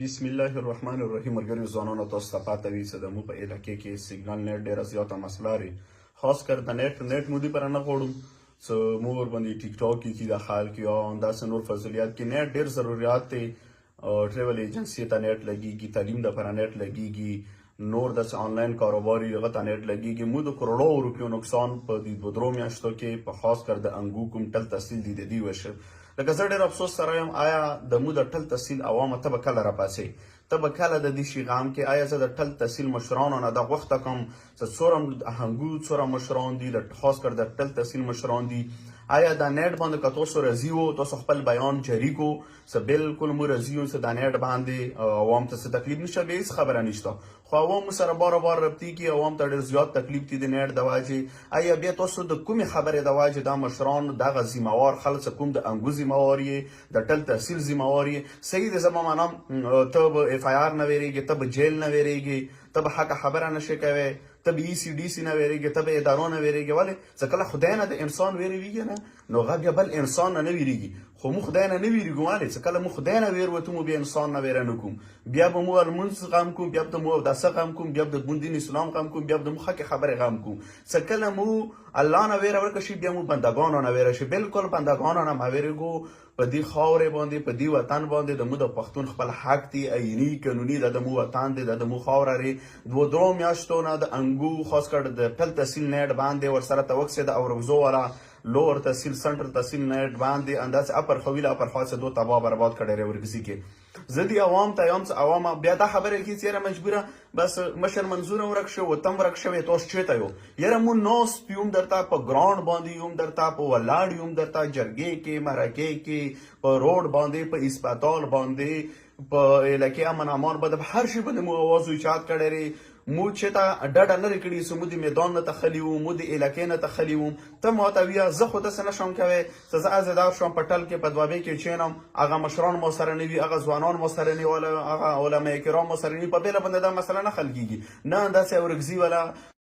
بسم الله الرحمن الرحیم. ملګرو ځوانانو، تاسو ته پاته وي چې زموږ په علاقې کې سیګنال نیټ ډېره زیاته مسله لري. خاص کر د نیټ مو دې پر نه غواړم چې مو ورباندې ټیک ټاک کې د خلک یا همداسې نور فضولیات کې نیټ ډېر ضروریات دی. ټریول ایجنسی ته نیټ لګیږي، تعلیم دپاره نیټ لګیږي، نور داسې آنلاین کاروبار یې هغه ته نیټ لګیږي. مو د کروڑو روپیو نقصان په دې دوه درو میاشتو کې په خاص کر د انګو کوم ټل تحصیل دی د دې وشه. لکه زه ډېر افسوس سره یم، آیا د مو د ټل تحصیل عوامه ته به کله راپاسې؟ ته به کله د دې شي غام کې؟ آیا زه د ټل تحصیل مشرانو نه دا غوښته کوم چې څومره هنګو څومره مشران دي، خاص کر د ټل تحصیل مشران دي، آیا دا نیټ باندې که تاسو راضي وو، تاسو خپل بیان جاري کو چې بالکل مو راضي یو چې دا نیټ باندې عوام ته څه تکلیف نشته؟ بیا هېڅ خبره نشته. خو عوام سره بار بار ربطېږي، عوام ته ډېر زیات تکلیف دی د نیټ د واجې. آیا بیا تاسو د کومې خبرې د واجې دا مشران دغه ذمهوار خلک چې کوم د انګو ذمهوار یې، د ټل تحصیل ذمهوار یې، صحیح دی، زه به منم ته به اف آی آر نه ویرېږې، ته به جیل نه ویرېږې، ته به حقه خبره نشې کوې، ته به ای سی ډي سی نه ویرېږې، ته به ادارو نه ویرېږې. ولې؟ چې کله خدای نه د انسان ویرېږي نه، نو هغه بیا بل انسان نه ویرېږي. خو موږ خدای نه ویرېږو. ولې؟ چې کله موږ خدای نه ویر وتو، موږ بیا انسان نه ویره نه کوم. بیا به موږ لمونځ غم کوم، بیا به موږ اوداسه غم کوم، بیا به د دین اسلام غم کوم، بیا به د موږ حقې خبرې غم کوم. چې کله موږ الله نه ویره ورکړه شي، بیا موږ بندګانو نه ویره شي. بالکل بندګانو نه مه ویرېږو. په دې خاورې باندې، په دې وطن باندې د موږ د پښتون خپل حق دی، عیني قانوني دا د موږ وطن دی، دا د موږ خاوره دی. دوه درو میاشتو نه د انګو خاص کر د ټل تحصیل نیټ باندې ورسره توکسې د اورغزو والا لوور تحصیل سنټرل تحصیل نیټ باندې انداز اپر خویل اپر خاصه دو تباه برباد کړي ورګزي کې. زه دې عوام ته یم چې عوام بیا دا خبره کوي چې یاره مجبوره بس مشر منظور ورک شو، وطن ورک شوی، تاسو چېرته یو؟ یاره مون ناست یوم درته په ګراوند باندې، یوم درته په ولاړ یوم درته جرګې کې، مرکې کې، په روډ باندې، په اسپیټال باندې، په علاقې امن امان باندې، هر شي باندې مو اواز اوچات کړی دی. مو چې ته ډډه نه لرې کړي چې مو د میدان نه تخلي وو، مو د علاقې نه تخلي وو. ته ماته ویه زه خو داسې نه شم کوی چې زه ازادار شم په ټل کې په دوابې کې کښېنم، هغه مشران مو سره نه وي، هغه ځوانان مو سره نه وي، هغه علما کرام مو سره نه وي، په بېله باندې دا مسله نه حل کېږي. نه داسې اورګزي والا